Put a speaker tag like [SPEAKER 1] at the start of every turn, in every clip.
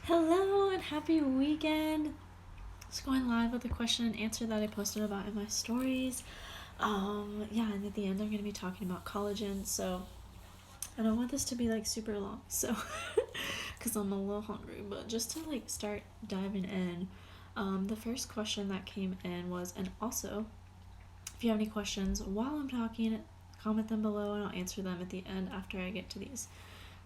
[SPEAKER 1] Hello and happy weekend. Just going live with a question and answer that I posted about in my stories. Yeah, and at the end I'm gonna be talking about collagen. So I don't want this to be like super long. So because I'm a little hungry, but just to like start diving in, the first question that came in was, and also if you have any questions while I'm talking, comment them below and I'll answer them at the end after I get to these.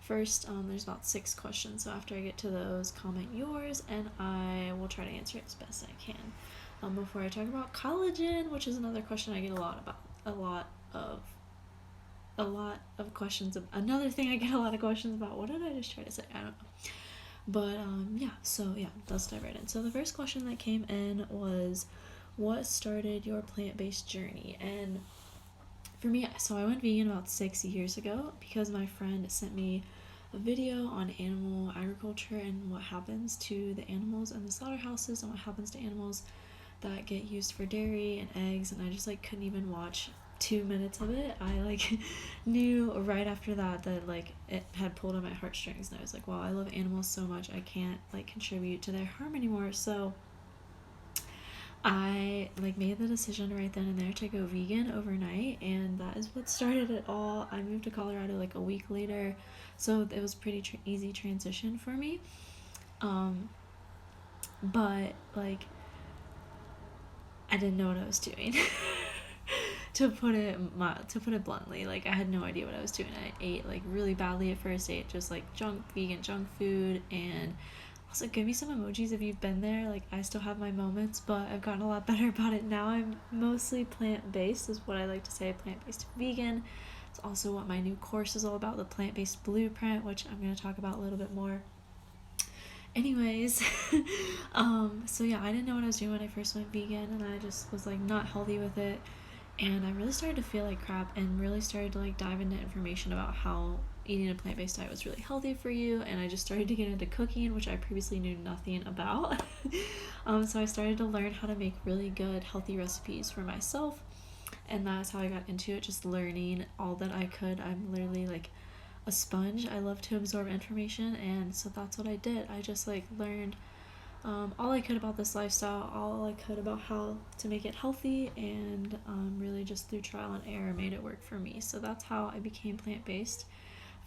[SPEAKER 1] First, there's about 6 questions, so after I get to those, comment yours, and I will try to answer it as best I can. Before I talk about collagen, which is another question I get a lot of questions. Another thing I get a lot of questions about. What did I just try to say? I don't know. But yeah. So yeah, let's dive right in. So the first question that came in was, what started your plant-based journey? And for me, so I went vegan about 6 years ago because my friend sent me a video on animal agriculture and what happens to the animals in the slaughterhouses and what happens to animals that get used for dairy and eggs, and I just like couldn't even watch 2 minutes of it. I like knew right after that like it had pulled on my heartstrings, and I was like, wow, I love animals so much I can't like contribute to their harm anymore. So I like made the decision right then and there to go vegan overnight, and that is what started it all. I moved to Colorado like a week later, so it was pretty easy transition for me. Um, but like I didn't know what I was doing. To put it bluntly, like I had no idea what I was doing. I ate like really badly at first. I ate just like vegan junk food, and also give me some emojis if you've been there. Like I still have my moments, but I've gotten a lot better about it now. I'm mostly plant-based, is what I like to say. Plant-based vegan. It's also what my new course is all about, the plant-based blueprint, which I'm going to talk about a little bit more. Anyways, so yeah, I didn't know what I was doing when I first went vegan, and I just was like not healthy with it, and I really started to feel like crap, and really started to like dive into information about how eating a plant-based diet was really healthy for you. And I just started to get into cooking, which I previously knew nothing about. So I started to learn how to make really good healthy recipes for myself, and that's how I got into it, just learning all that I could. I'm literally like a sponge. I love to absorb information, and so that's what I did. I just like learned all I could about this lifestyle, all I could about how to make it healthy, and really just through trial and error made it work for me. So that's how I became plant-based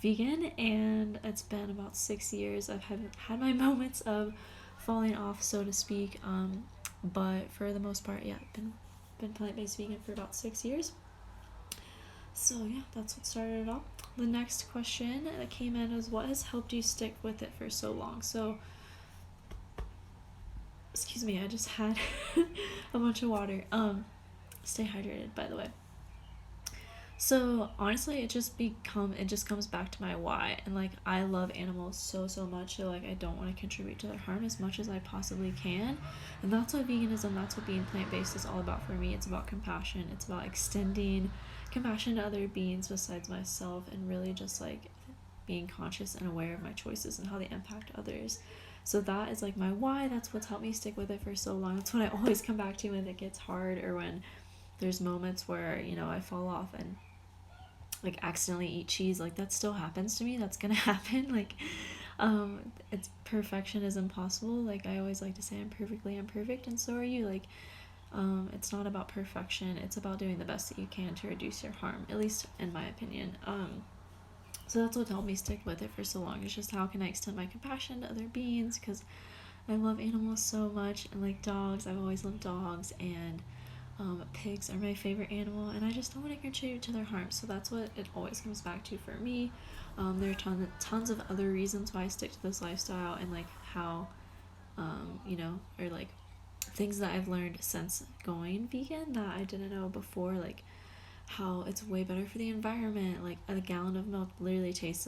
[SPEAKER 1] vegan, and it's been about 6 years. I've had my moments of falling off, so to speak, but for the most part, yeah, been plant-based vegan for about 6 years. So yeah, that's what started it all. The next question that came in is, what has helped you stick with it for so long? So excuse me, I just had a bunch of water. Stay hydrated, by the way. So honestly, it just comes back to my why, and like I love animals so much, so like I don't want to contribute to their harm as much as I possibly can, and that's what veganism, that's what being plant-based is all about for me. It's about compassion. It's about extending compassion to other beings besides myself, and really just like being conscious and aware of my choices and how they impact others. So that is like my why. That's what's helped me stick with it for so long. That's what I always come back to when it gets hard, or when there's moments where I fall off and like accidentally eat cheese. Like that still happens to me. That's gonna happen. Like it's perfection is impossible. Like I always like to say, I'm perfectly imperfect, and so are you. Like it's not about perfection. It's about doing the best that you can to reduce your harm, at least in my opinion. So that's what helped me stick with it for so long. It's just, how can I extend my compassion to other beings, because I love animals so much, and like dogs, I've always loved dogs, and pigs are my favorite animal, and I just don't want to contribute to their harm. So that's what it always comes back to for me. There are tons of other reasons why I stick to this lifestyle, and like how, or like things that I've learned since going vegan that I didn't know before, like how it's way better for the environment. Like a gallon of milk literally takes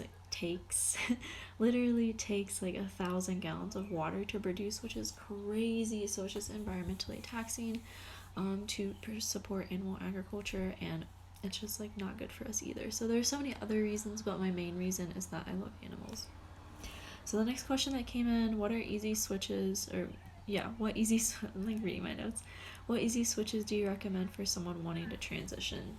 [SPEAKER 1] literally takes like 1,000 gallons of water to produce, which is crazy. So it's just environmentally taxing to support animal agriculture, and it's just like not good for us either. So there's so many other reasons, but my main reason is that I love animals. So the next question that came in, what are easy switches, or yeah, I'm like reading my notes. What easy switches do you recommend for someone wanting to transition?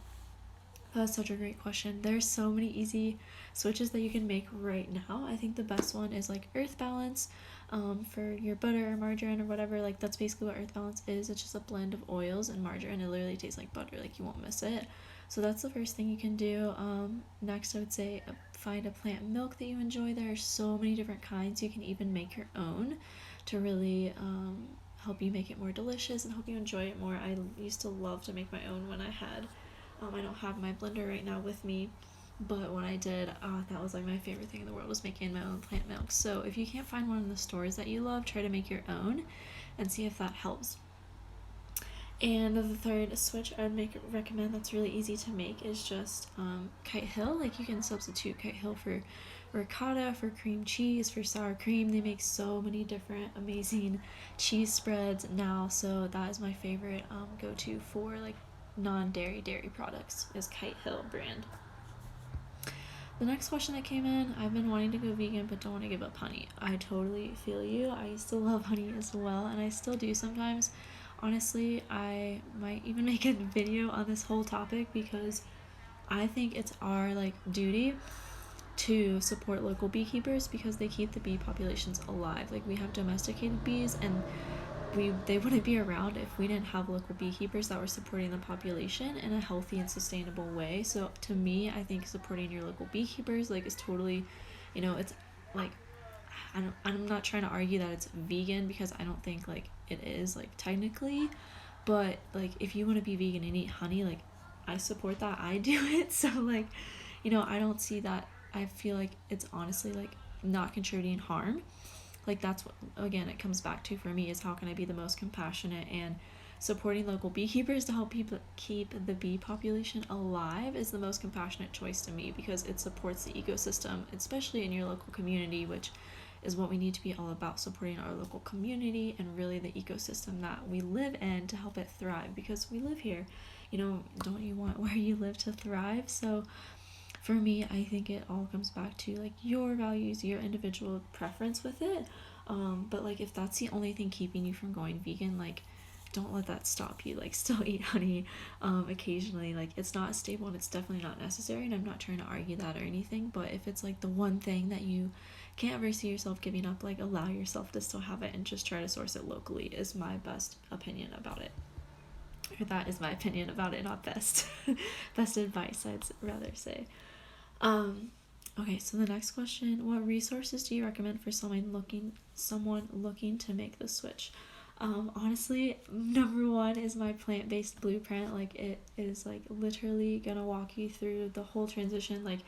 [SPEAKER 1] That's such a great question. There's so many easy switches that you can make right now. I think the best one is like earth balance, for your butter or margarine or whatever. Like that's basically what earth balance is. It's just a blend of oils and margarine. It literally tastes like butter. Like you won't miss it. So that's the first thing you can do. Next, I would say find a plant milk that you enjoy. There are so many different kinds. You can even make your own to really help you make it more delicious and help you enjoy it more. I used to love to make my own when I had I don't have my blender right now with me, but when I did, that was like my favorite thing in the world, was making my own plant milk. So if you can't find one in the stores that you love, try to make your own and see if that helps. And the third switch I would recommend that's really easy to make is just Kite Hill. Like you can substitute Kite Hill for ricotta, for cream cheese, for sour cream. They make so many different amazing cheese spreads now. So that is my favorite go-to for like non-dairy products is Kite Hill brand. The next question that came in, I've been wanting to go vegan but don't want to give up honey. I totally feel you. I used to love honey as well, and I still do sometimes. Honestly, I might even make a video on this whole topic because I think it's our like duty to support local beekeepers because they keep the bee populations alive. Like we have domesticated bees, and they wouldn't be around if we didn't have local beekeepers that were supporting the population in a healthy and sustainable way. So to me, I think supporting your local beekeepers like is totally, it's like I'm not trying to argue that it's vegan because I don't think like it is like technically, but like if you want to be vegan and eat honey, like I support that. I do it. So like, I don't see that. I feel like it's honestly like not contributing harm. Like that's what, again, it comes back to for me, is how can I be the most compassionate, and supporting local beekeepers to help people keep the bee population alive is the most compassionate choice to me because it supports the ecosystem, especially in your local community, which is what we need to be all about, supporting our local community and really the ecosystem that we live in to help it thrive, because we live here. Don't you want where you live to thrive? So for me, I think it all comes back to like your values, your individual preference with it. But like if that's the only thing keeping you from going vegan, like don't let that stop you. Like still eat honey occasionally. Like it's not stable and it's definitely not necessary, and I'm not trying to argue that or anything, but if it's like the one thing that you can't ever see yourself giving up, like allow yourself to still have it and just try to source it locally, is my best opinion about it. Or that is my opinion about it, not best. Best advice, I'd rather say. Um, okay, so the next question: what resources do you recommend for someone looking to make the switch? Honestly, number one is my plant-based blueprint. Like it is like literally gonna walk you through the whole transition, like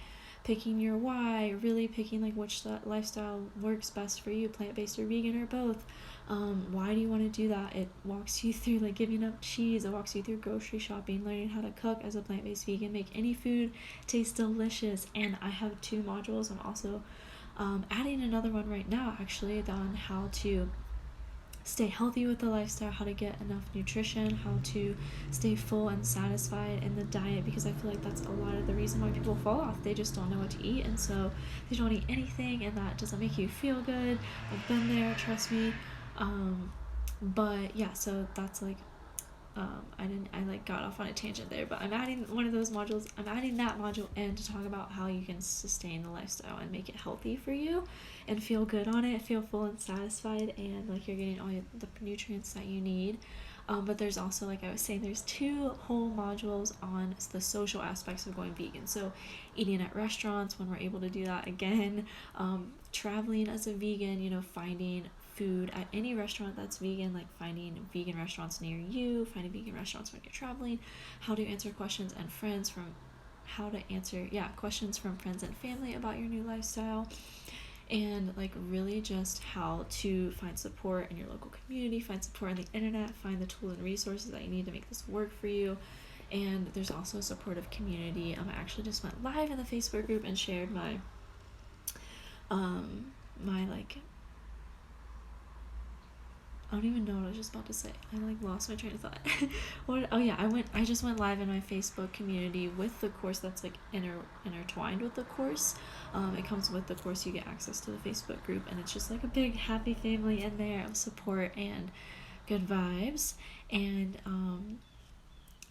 [SPEAKER 1] picking your why, really picking like which lifestyle works best for you, plant-based or vegan or both. Why do you want to do that? It walks you through like giving up cheese. It walks you through grocery shopping, learning how to cook as a plant-based vegan, make any food taste delicious. And I have 2 modules. I'm also adding another one right now, actually, on how to stay healthy with the lifestyle, how to get enough nutrition, how to stay full and satisfied in the diet, because I feel like that's a lot of the reason why people fall off. They just don't know what to eat, and so they don't eat anything, and that doesn't make you feel good. I've been there, trust me. But yeah, so that's like I like got off on a tangent there, but I'm adding one of those modules. I'm adding that module in to talk about how you can sustain the lifestyle and make it healthy for you and feel good on it, feel full and satisfied, and like you're getting all the nutrients that you need. But there's also, like I was saying, there's 2 whole modules on the social aspects of going vegan. So eating at restaurants when we're able to do that again, traveling as a vegan, finding food at any restaurant that's vegan, like finding vegan restaurants near you, finding vegan restaurants when you're traveling, how to answer questions and friends from questions from friends and family about your new lifestyle, and like really just how to find support in your local community, find support on the internet, find the tools and resources that you need to make this work for you. And there's also a supportive community. I actually just went live in the Facebook group and shared my like, I don't even know what I was just about to say. I like lost my train of thought. I just went live in my Facebook community with the course that's like intertwined with the course. It comes with the course. You get access to the Facebook group, and it's just like a big happy family in there of support and good vibes. And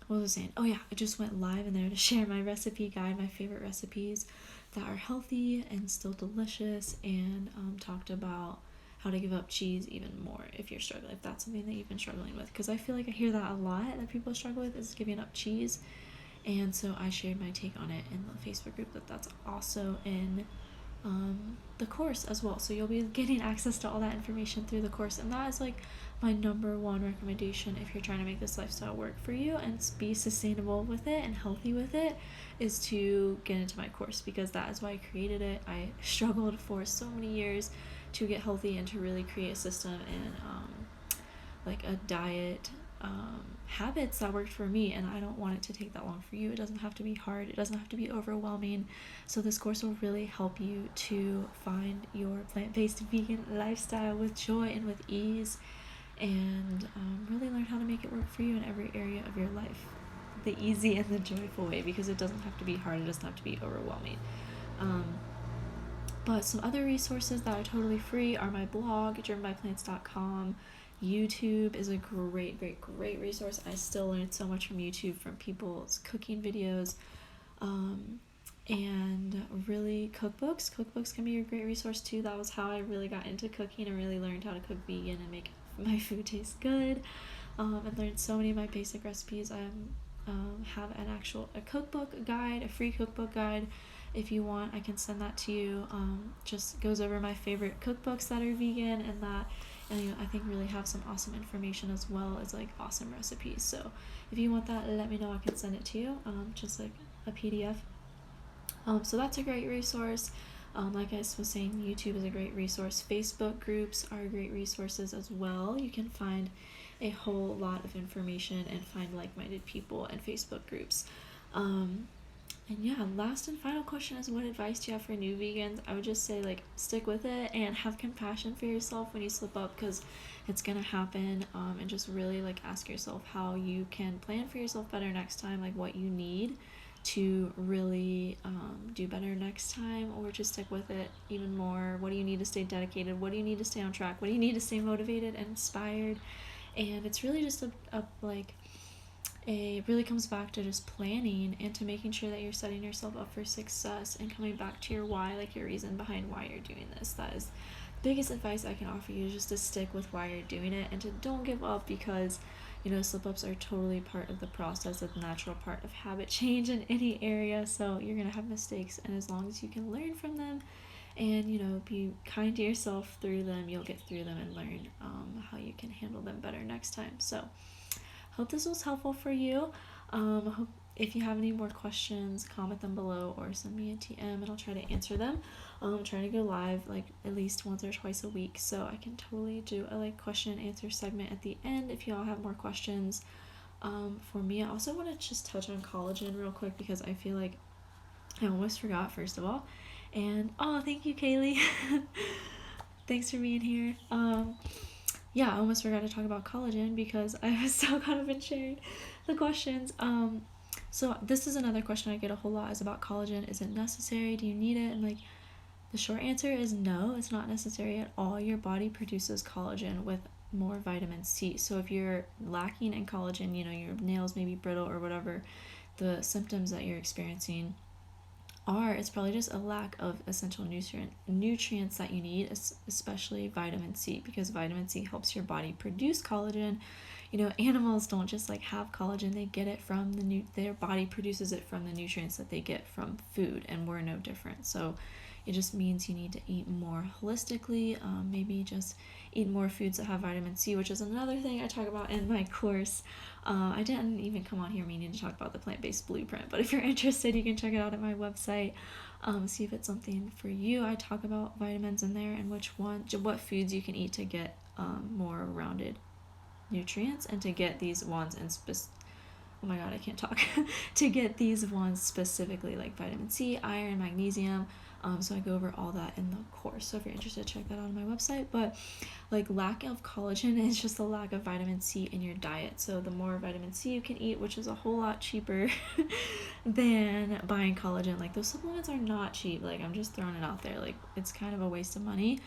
[SPEAKER 1] what was I saying? Oh yeah, I just went live in there to share my recipe guide, my favorite recipes that are healthy and still delicious, and talked about how to give up cheese even more if you're struggling, if that's something that you've been struggling with, because I feel like I hear that a lot that people struggle with is giving up cheese. And so I shared my take on it in the Facebook group that's also in the course as well. So you'll be getting access to all that information through the course. And that is like my number one recommendation if you're trying to make this lifestyle work for you and be sustainable with it and healthy with it, is to get into my course, because that is why I created it. I struggled for so many years to get healthy and to really create a system and like a diet habits that worked for me, and I don't want it to take that long for you. It doesn't have to be hard, it doesn't have to be overwhelming. So this course will really help you to find your plant-based vegan lifestyle with joy and with ease, and really learn how to make it work for you in every area of your life, the easy and the joyful way, because it doesn't have to be hard, it doesn't have to be overwhelming. But some other resources that are totally free are my blog, germanbyplants.com. YouTube is a great, great, great resource. I still learned so much from YouTube, from people's cooking videos, and really cookbooks. Cookbooks can be a great resource too. That was how I really got into cooking and really learned how to cook vegan and make my food taste good. And learned so many of my basic recipes. I have a cookbook guide, a free cookbook guide. If you want, I can send that to you. Just goes over my favorite cookbooks that are vegan, and that, and I think really have some awesome information as well as like awesome recipes. So if you want that, let me know. I can send it to you, just like a PDF. So that's a great resource. Like I was saying, YouTube is a great resource. Facebook groups are great resources as well. You can find a whole lot of information and find like-minded people in Facebook groups. And yeah, last and final question is, what advice do you have for new vegans? I would just say, like, stick with it and have compassion for yourself when you slip up, because it's gonna happen. And just really like ask yourself how you can plan for yourself better next time, like what you need to really do better next time, or just stick with it even more. What do you need to stay dedicated? What do you need to stay on track? What do you need to stay motivated and inspired? And it's really just it really comes back to just planning and to making sure that you're setting yourself up for success and coming back to your why, like your reason behind why you're doing this. That is the biggest advice I can offer you, is just to stick with why you're doing it and to don't give up, because slip-ups are totally part of the process, a natural part of habit change in any area. So you're gonna have mistakes, and as long as you can learn from them and be kind to yourself through them, you'll get through them and learn how you can handle them better next time. So hope this was helpful for you. Hope if you have any more questions, comment them below or send me a TM and I'll try to answer them. I'm trying to go live like at least once or twice a week, so I can totally do a question and answer segment at the end if y'all have more questions. For me, I also want to just touch on collagen real quick, because I feel like I almost forgot, first of all. And thank you, Kaylee. Thanks for being here. Yeah, I almost forgot to talk about collagen because I was so caught up in sharing the questions. So this is another question I get a whole lot, is about collagen. Is it necessary? Do you need it? And the short answer is no, it's not necessary at all. Your body produces collagen with more vitamin C. So if you're lacking in collagen, your nails may be brittle or whatever the symptoms that you're experiencing are, it's probably just a lack of essential nutrients that you need, especially vitamin C, because vitamin C helps your body produce collagen. Animals don't just have collagen, they get it from their body produces it from the nutrients that they get from food, and we're no different. So it just means you need to eat more holistically, maybe just eat more foods that have vitamin C, which is another thing I talk about in my course. I didn't even come on here meaning to talk about the plant-based blueprint, but if you're interested, you can check it out at my website, see if it's something for you. I talk about vitamins in there and what foods you can eat to get more rounded nutrients, and to get these ones oh my god, I can't talk to get these ones specifically, like vitamin C, iron, magnesium. So I go over all that in the course, so if you're interested, check that out on my website. But lack of collagen is just a lack of vitamin C in your diet. So the more vitamin C you can eat, which is a whole lot cheaper than buying collagen, those supplements are not cheap. I'm just throwing it out there, it's kind of a waste of money,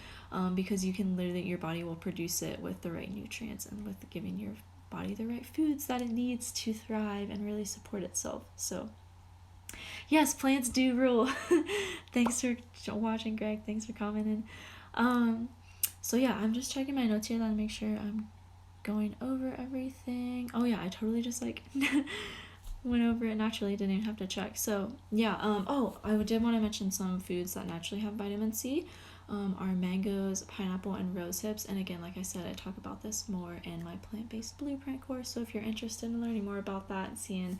[SPEAKER 1] because you can literally, your body will produce it with the right nutrients and with giving your body the right foods that it needs to thrive and really support itself. So yes, plants do rule. Thanks for watching, Greg. Thanks for commenting. So yeah, I'm just checking my notes here to make sure I'm going over everything. Oh yeah, I totally just like went over it naturally, didn't even have to check. So yeah, oh, I did want to mention some foods that naturally have vitamin C. Are mangoes, pineapple, and rose hips. And again, like I said, I talk about this more in my plant-based blueprint course. So if you're interested in learning more about that and seeing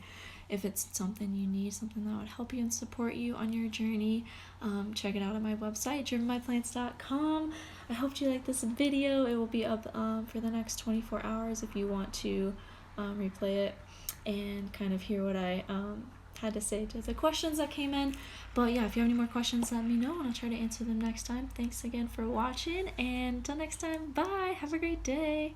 [SPEAKER 1] if it's something you need, something that would help you and support you on your journey, check it out at my website, drivenbyplants.com. I hope you like this video. It will be up for the next 24 hours if you want to replay it and kind of hear what I had to say to the questions that came in. But yeah, if you have any more questions, let me know and I'll try to answer them next time. Thanks again for watching, and until next time, bye. Have a great day.